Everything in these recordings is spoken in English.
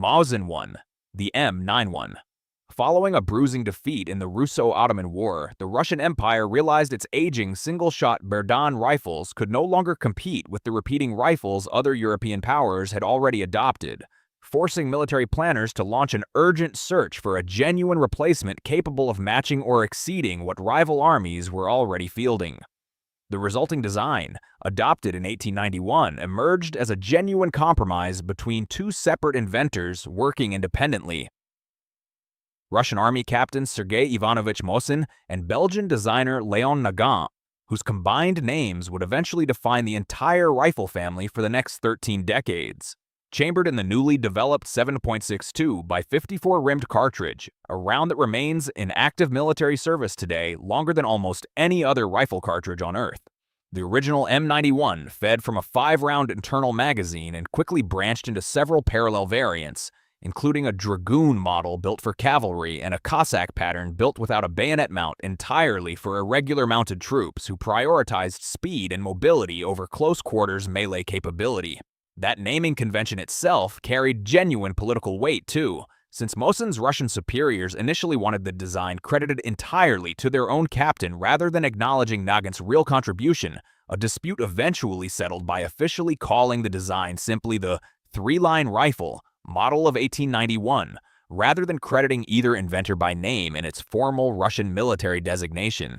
Mosin-1, the M91. Following a bruising defeat in the Russo-Ottoman War, the Russian Empire realized its aging single-shot Berdan rifles could no longer compete with the repeating rifles other European powers had already adopted, forcing military planners to launch an urgent search for a genuine replacement capable of matching or exceeding what rival armies were already fielding. The resulting design, adopted in 1891, emerged as a genuine compromise between two separate inventors working independently: Russian Army Captain Sergei Ivanovich Mosin and Belgian designer Mosin-Nagant, whose combined names would eventually define the entire rifle family for the next 13 decades. Chambered in the newly developed 7.62 by 54 rimmed cartridge, a round that remains in active military service today longer than almost any other rifle cartridge on Earth. The original M91 fed from a 5-round internal magazine and quickly branched into several parallel variants, including a Dragoon model built for cavalry and a Cossack pattern built without a bayonet mount entirely for irregular mounted troops who prioritized speed and mobility over close-quarters melee capability. That naming convention itself carried genuine political weight, too, since Mosin's Russian superiors initially wanted the design credited entirely to their own captain rather than acknowledging Nagant's real contribution, a dispute eventually settled by officially calling the design simply the three-line rifle, model of 1891, rather than crediting either inventor by name in its formal Russian military designation.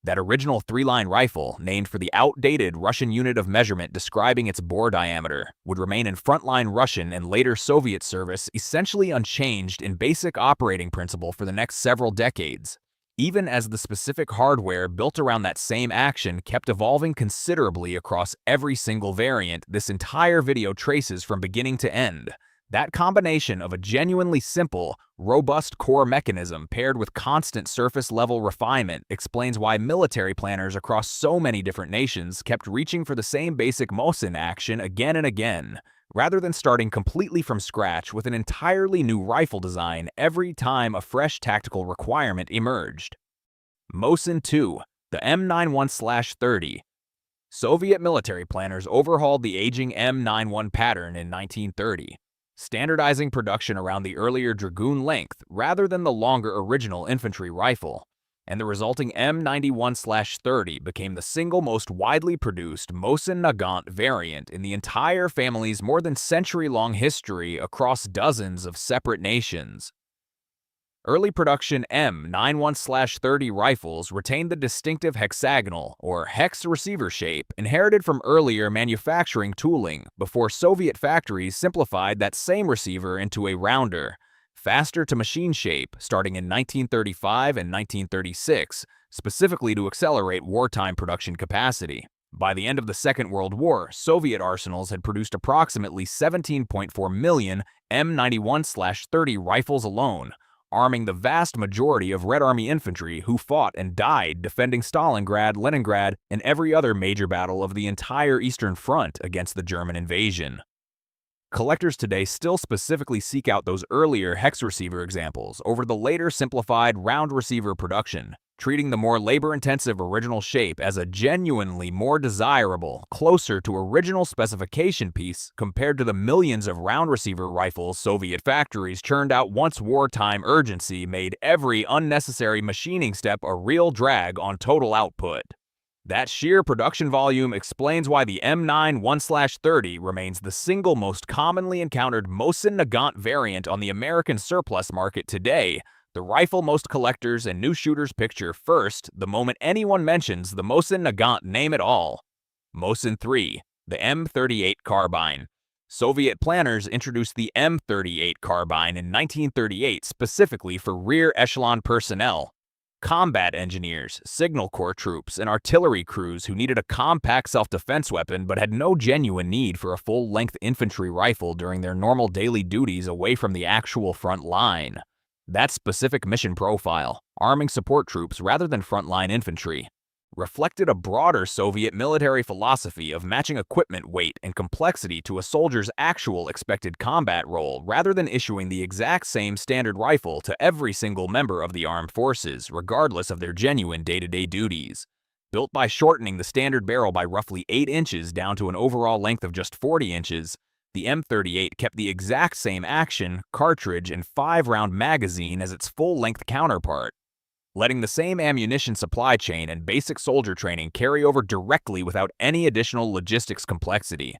That original three-line rifle, named for the outdated Russian unit of measurement describing its bore diameter, would remain in frontline Russian and later Soviet service essentially unchanged in basic operating principle for the next several decades, even as the specific hardware built around that same action kept evolving considerably across every single variant this entire video traces from beginning to end. That combination of a genuinely simple, robust core mechanism paired with constant surface-level refinement explains why military planners across so many different nations kept reaching for the same basic Mosin action again and again, rather than starting completely from scratch with an entirely new rifle design every time a fresh tactical requirement emerged. Mosin 2, the M91/30. Soviet military planners overhauled the aging M91 pattern in 1930. Standardizing production around the earlier Dragoon length rather than the longer original infantry rifle, and the resulting M91/30 became the single most widely produced Mosin-Nagant variant in the entire family's more than century-long history across dozens of separate nations. Early production M91/30 rifles retained the distinctive hexagonal, or hex receiver shape inherited from earlier manufacturing tooling before Soviet factories simplified that same receiver into a rounder, faster-to-machine shape starting in 1935 and 1936, specifically to accelerate wartime production capacity. By the end of the Second World War, Soviet arsenals had produced approximately 17.4 million M91/30 rifles alone, arming the vast majority of Red Army infantry who fought and died defending Stalingrad, Leningrad, and every other major battle of the entire Eastern Front against the German invasion. Collectors today still specifically seek out those earlier hex receiver examples over the later simplified round receiver production, treating the more labor-intensive original shape as a genuinely more desirable, closer to original specification piece compared to the millions of round receiver rifles Soviet factories churned out once wartime urgency made every unnecessary machining step a real drag on total output. That sheer production volume explains why the M91/30 remains the single most commonly encountered Mosin-Nagant variant on the American surplus market today, the rifle most collectors and new shooters picture first the moment anyone mentions the Mosin-Nagant name at all. Mosin 3, the M38 Carbine. Soviet planners introduced the M38 Carbine in 1938 specifically for rear echelon personnel, combat engineers, signal corps troops, and artillery crews who needed a compact self-defense weapon but had no genuine need for a full-length infantry rifle during their normal daily duties away from the actual front line. That specific mission profile, arming support troops rather than frontline infantry, reflected a broader Soviet military philosophy of matching equipment weight and complexity to a soldier's actual expected combat role rather than issuing the exact same standard rifle to every single member of the armed forces, regardless of their genuine day-to-day duties. Built by shortening the standard barrel by roughly 8 inches down to an overall length of just 40 inches, the M38 kept the exact same action, cartridge, and 5-round magazine as its full-length counterpart, letting the same ammunition supply chain and basic soldier training carry over directly without any additional logistics complexity.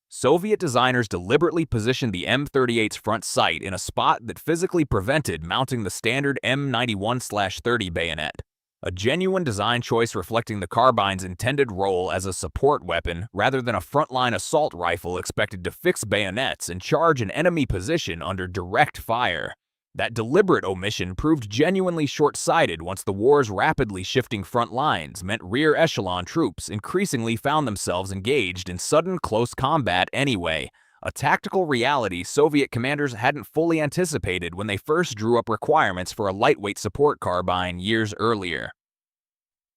Soviet designers deliberately positioned the M38's front sight in a spot that physically prevented mounting the standard M91/30 bayonet, a genuine design choice reflecting the carbine's intended role as a support weapon rather than a frontline assault rifle expected to fix bayonets and charge an enemy position under direct fire. That deliberate omission proved genuinely short-sighted once the war's rapidly shifting front lines meant rear echelon troops increasingly found themselves engaged in sudden close combat anyway, a tactical reality Soviet commanders hadn't fully anticipated when they first drew up requirements for a lightweight support carbine years earlier.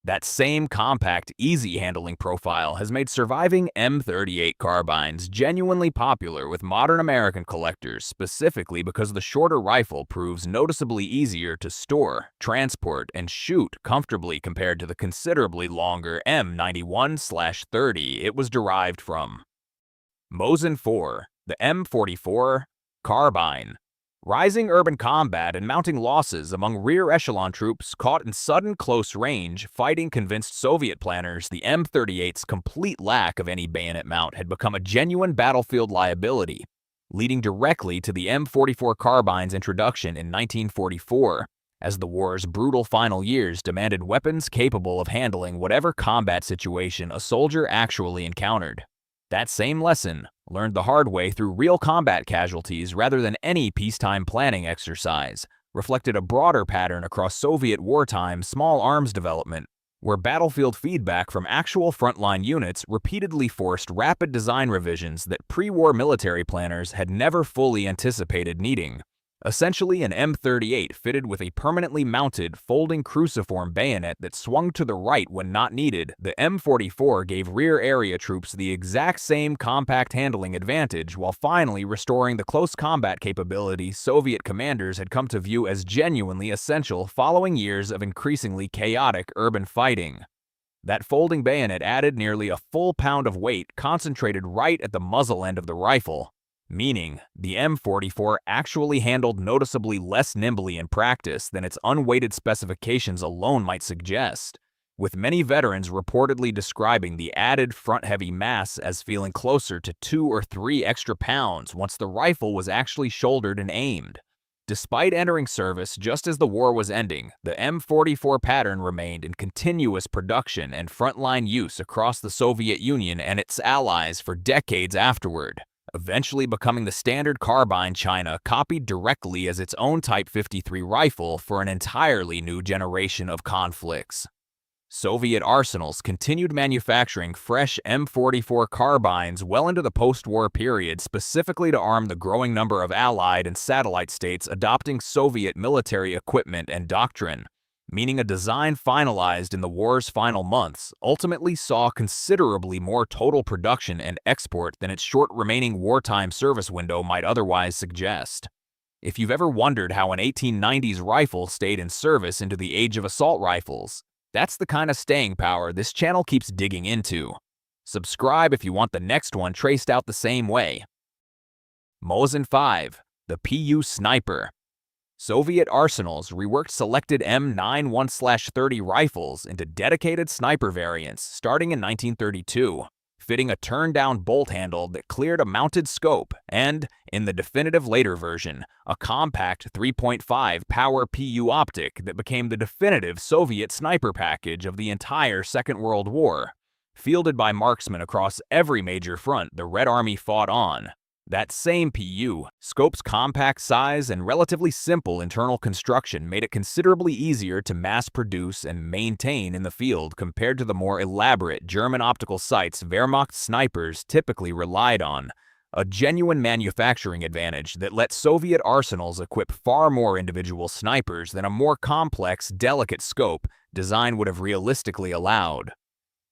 That same compact, easy-handling profile has made surviving M38 carbines genuinely popular with modern American collectors, specifically because the shorter rifle proves noticeably easier to store, transport, and shoot comfortably compared to the considerably longer M91/30 it was derived from. Mosin-4, the M44 Carbine. Rising urban combat and mounting losses among rear echelon troops caught in sudden close range fighting convinced Soviet planners the M38's complete lack of any bayonet mount had become a genuine battlefield liability, leading directly to the M44 Carbine's introduction in 1944, as the war's brutal final years demanded weapons capable of handling whatever combat situation a soldier actually encountered. That same lesson, learned the hard way through real combat casualties rather than any peacetime planning exercise, reflected a broader pattern across Soviet wartime small arms development, where battlefield feedback from actual frontline units repeatedly forced rapid design revisions that pre-war military planners had never fully anticipated needing. Essentially an M38 fitted with a permanently mounted, folding cruciform bayonet that swung to the right when not needed, the M44 gave rear area troops the exact same compact handling advantage while finally restoring the close combat capability Soviet commanders had come to view as genuinely essential following years of increasingly chaotic urban fighting. That folding bayonet added nearly a full pound of weight concentrated right at the muzzle end of the rifle, meaning the M44 actually handled noticeably less nimbly in practice than its unweighted specifications alone might suggest, with many veterans reportedly describing the added front-heavy mass as feeling closer to 2 or 3 extra pounds once the rifle was actually shouldered and aimed. Despite entering service just as the war was ending, the M44 pattern remained in continuous production and frontline use across the Soviet Union and its allies for decades afterward, eventually becoming the standard carbine China copied directly as its own Type 53 rifle for an entirely new generation of conflicts. Soviet arsenals continued manufacturing fresh M44 carbines well into the post-war period specifically to arm the growing number of Allied and satellite states adopting Soviet military equipment and doctrine, meaning a design finalized in the war's final months ultimately saw considerably more total production and export than its short remaining wartime service window might otherwise suggest. If you've ever wondered how an 1890s rifle stayed in service into the age of assault rifles, that's the kind of staying power this channel keeps digging into. Subscribe if you want the next one traced out the same way. Mosin-5, the PU Sniper. Soviet arsenals reworked selected M91/30 rifles into dedicated sniper variants starting in 1932, fitting a turn-down bolt handle that cleared a mounted scope and, in the definitive later version, a compact 3.5 power PU optic that became the definitive Soviet sniper package of the entire Second World War, fielded by marksmen across every major front the Red Army fought on. That same PU, scope's compact size and relatively simple internal construction made it considerably easier to mass-produce and maintain in the field compared to the more elaborate German optical sights Wehrmacht snipers typically relied on, a genuine manufacturing advantage that let Soviet arsenals equip far more individual snipers than a more complex, delicate scope design would have realistically allowed.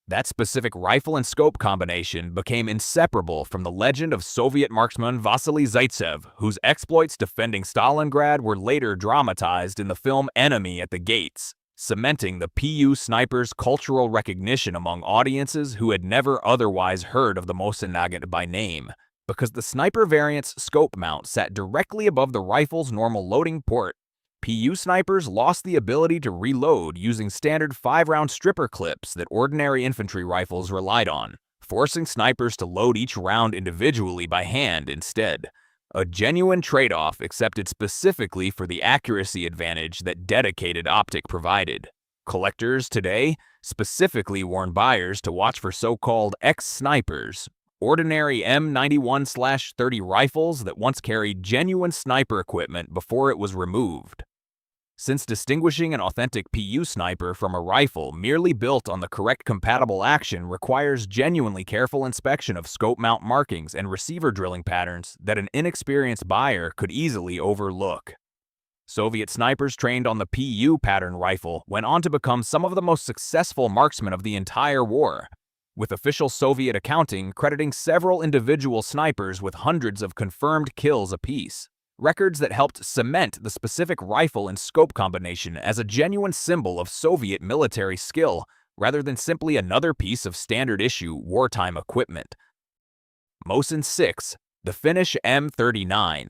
That specific rifle and scope combination became inseparable from the legend of Soviet marksman Vasily Zaitsev, whose exploits defending Stalingrad were later dramatized in the film Enemy at the Gates, cementing the PU sniper's cultural recognition among audiences who had never otherwise heard of the Mosin-Nagant by name. Because the sniper variant's scope mount sat directly above the rifle's normal loading port, PU snipers lost the ability to reload using standard 5-round stripper clips that ordinary infantry rifles relied on, forcing snipers to load each round individually by hand instead. A genuine trade-off accepted specifically for the accuracy advantage that dedicated optic provided. Collectors today specifically warn buyers to watch for so-called X-snipers, ordinary M91/30 rifles that once carried genuine sniper equipment before it was removed. Since distinguishing an authentic PU sniper from a rifle merely built on the correct compatible action requires genuinely careful inspection of scope mount markings and receiver drilling patterns that an inexperienced buyer could easily overlook. Soviet snipers trained on the PU pattern rifle went on to become some of the most successful marksmen of the entire war, with official Soviet accounting crediting several individual snipers with hundreds of confirmed kills apiece. Records that helped cement the specific rifle and scope combination as a genuine symbol of Soviet military skill, rather than simply another piece of standard-issue wartime equipment. Mosin-6, the Finnish M39.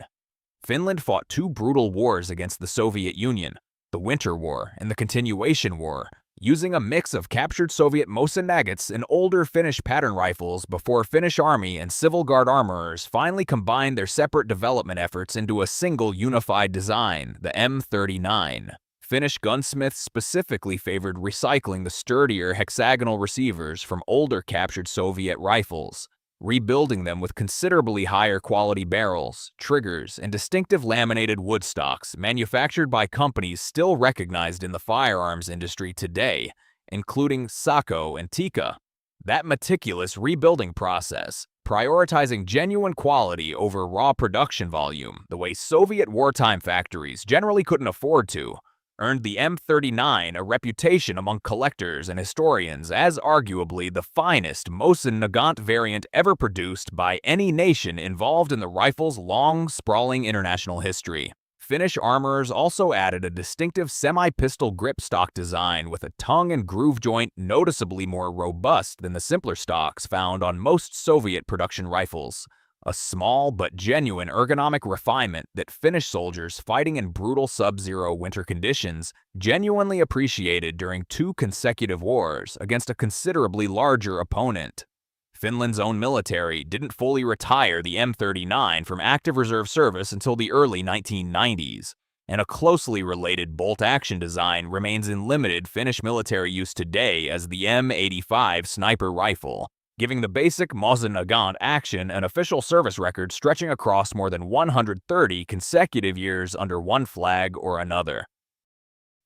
Finland fought two brutal wars against the Soviet Union, the Winter War and the Continuation War, using a mix of captured Soviet Mosin-Nagants and older Finnish pattern rifles before Finnish Army and Civil Guard armorers finally combined their separate development efforts into a single unified design, the M39. Finnish gunsmiths specifically favored recycling the sturdier hexagonal receivers from older captured Soviet rifles, rebuilding them with considerably higher quality barrels, triggers, and distinctive laminated wood stocks manufactured by companies still recognized in the firearms industry today, including Sako and Tika. That meticulous rebuilding process, prioritizing genuine quality over raw production volume the way Soviet wartime factories generally couldn't afford to, earned the M39 a reputation among collectors and historians as arguably the finest Mosin-Nagant variant ever produced by any nation involved in the rifle's long, sprawling international history. Finnish armorers also added a distinctive semi-pistol grip stock design with a tongue and groove joint noticeably more robust than the simpler stocks found on most Soviet production rifles. A small but genuine ergonomic refinement that Finnish soldiers fighting in brutal sub-zero winter conditions genuinely appreciated during 2 consecutive wars against a considerably larger opponent. Finland's own military didn't fully retire the M39 from active reserve service until the early 1990s, and a closely related bolt-action design remains in limited Finnish military use today as the M85 sniper rifle, giving the basic Mosin-Nagant action an official service record stretching across more than 130 consecutive years under one flag or another.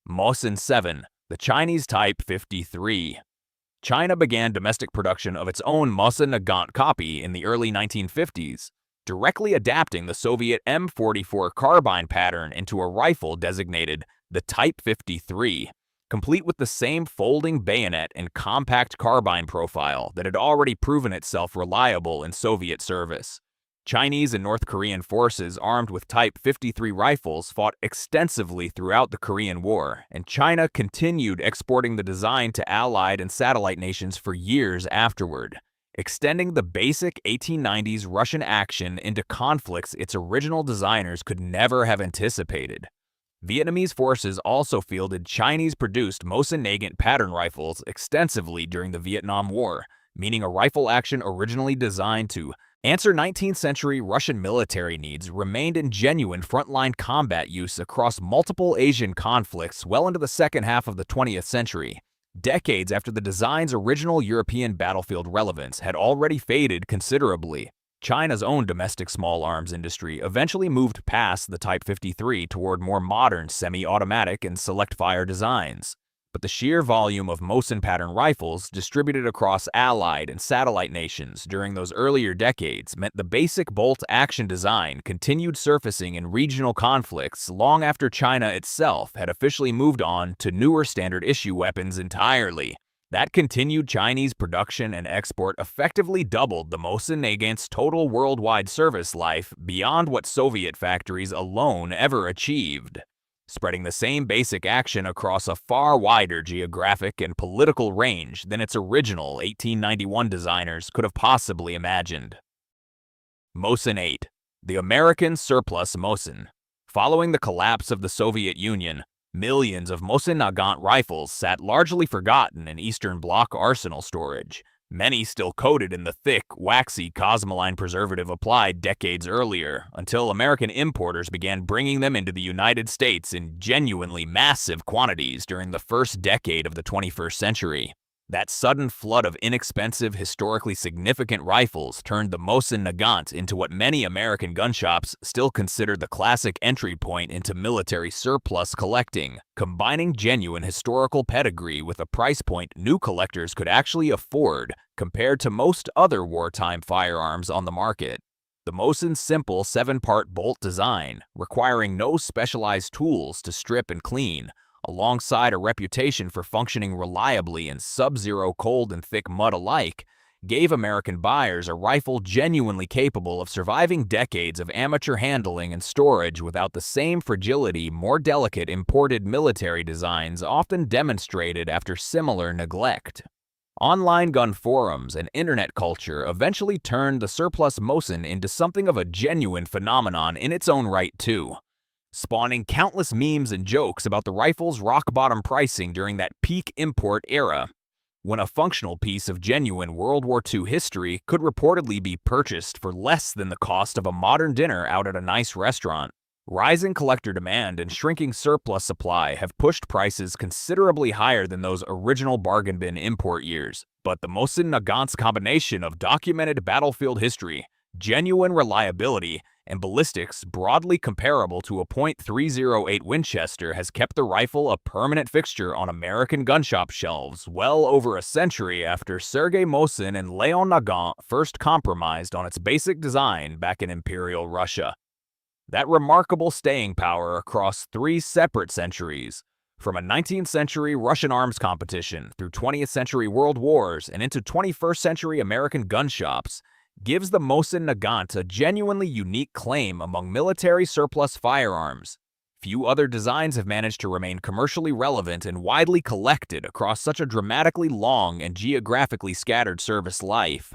Mosin-7, the Chinese Type 53. China began domestic production of its own Mosin-Nagant copy in the early 1950s, directly adapting the Soviet M44 Carbine pattern into a rifle designated the Type 53. Complete with the same folding bayonet and compact carbine profile that had already proven itself reliable in Soviet service. Chinese and North Korean forces armed with Type 53 rifles fought extensively throughout the Korean War, and China continued exporting the design to allied and satellite nations for years afterward, extending the basic 1890s Russian action into conflicts its original designers could never have anticipated. Vietnamese forces also fielded Chinese-produced Mosin-Nagant pattern rifles extensively during the Vietnam War, meaning a rifle action originally designed to answer 19th century Russian military needs remained in genuine frontline combat use across multiple Asian conflicts well into the second half of the 20th century, decades after the design's original European battlefield relevance had already faded considerably. China's own domestic small arms industry eventually moved past the Type 53 toward more modern semi-automatic and select-fire designs. But the sheer volume of Mosin pattern rifles distributed across allied and satellite nations during those earlier decades meant the basic bolt-action design continued surfacing in regional conflicts long after China itself had officially moved on to newer standard-issue weapons entirely. That continued Chinese production and export effectively doubled the Mosin-Nagant's total worldwide service life beyond what Soviet factories alone ever achieved, spreading the same basic action across a far wider geographic and political range than its original 1891 designers could have possibly imagined. Mosin-8, the American surplus Mosin. Following the collapse of the Soviet Union, millions of Mosin-Nagant rifles sat largely forgotten in Eastern Bloc arsenal storage, many still coated in the thick, waxy cosmoline preservative applied decades earlier, until American importers began bringing them into the United States in genuinely massive quantities during the first decade of the 21st century. That sudden flood of inexpensive, historically significant rifles turned the Mosin-Nagant into what many American gun shops still consider the classic entry point into military surplus collecting, combining genuine historical pedigree with a price point new collectors could actually afford compared to most other wartime firearms on the market. The Mosin's simple 7-part bolt design, requiring no specialized tools to strip and clean, alongside a reputation for functioning reliably in sub-zero cold and thick mud alike, gave American buyers a rifle genuinely capable of surviving decades of amateur handling and storage without the same fragility more delicate imported military designs often demonstrated after similar neglect. Online gun forums and internet culture eventually turned the surplus Mosin into something of a genuine phenomenon in its own right too, spawning countless memes and jokes about the rifle's rock-bottom pricing during that peak import era, when a functional piece of genuine World War II history could reportedly be purchased for less than the cost of a modern dinner out at a nice restaurant. Rising collector demand and shrinking surplus supply have pushed prices considerably higher than those original bargain bin import years, but the Mosin-Nagant's combination of documented battlefield history, genuine reliability, and ballistics broadly comparable to a .308 Winchester has kept the rifle a permanent fixture on American gun shop shelves well over a century after Sergei Mosin and Leon Nagant first compromised on its basic design back in Imperial Russia. That remarkable staying power across 3 separate centuries, from a 19th century Russian arms competition through 20th century world wars and into 21st century American gun shops, gives the Mosin-Nagant a genuinely unique claim among military surplus firearms. Few other designs have managed to remain commercially relevant and widely collected across such a dramatically long and geographically scattered service life.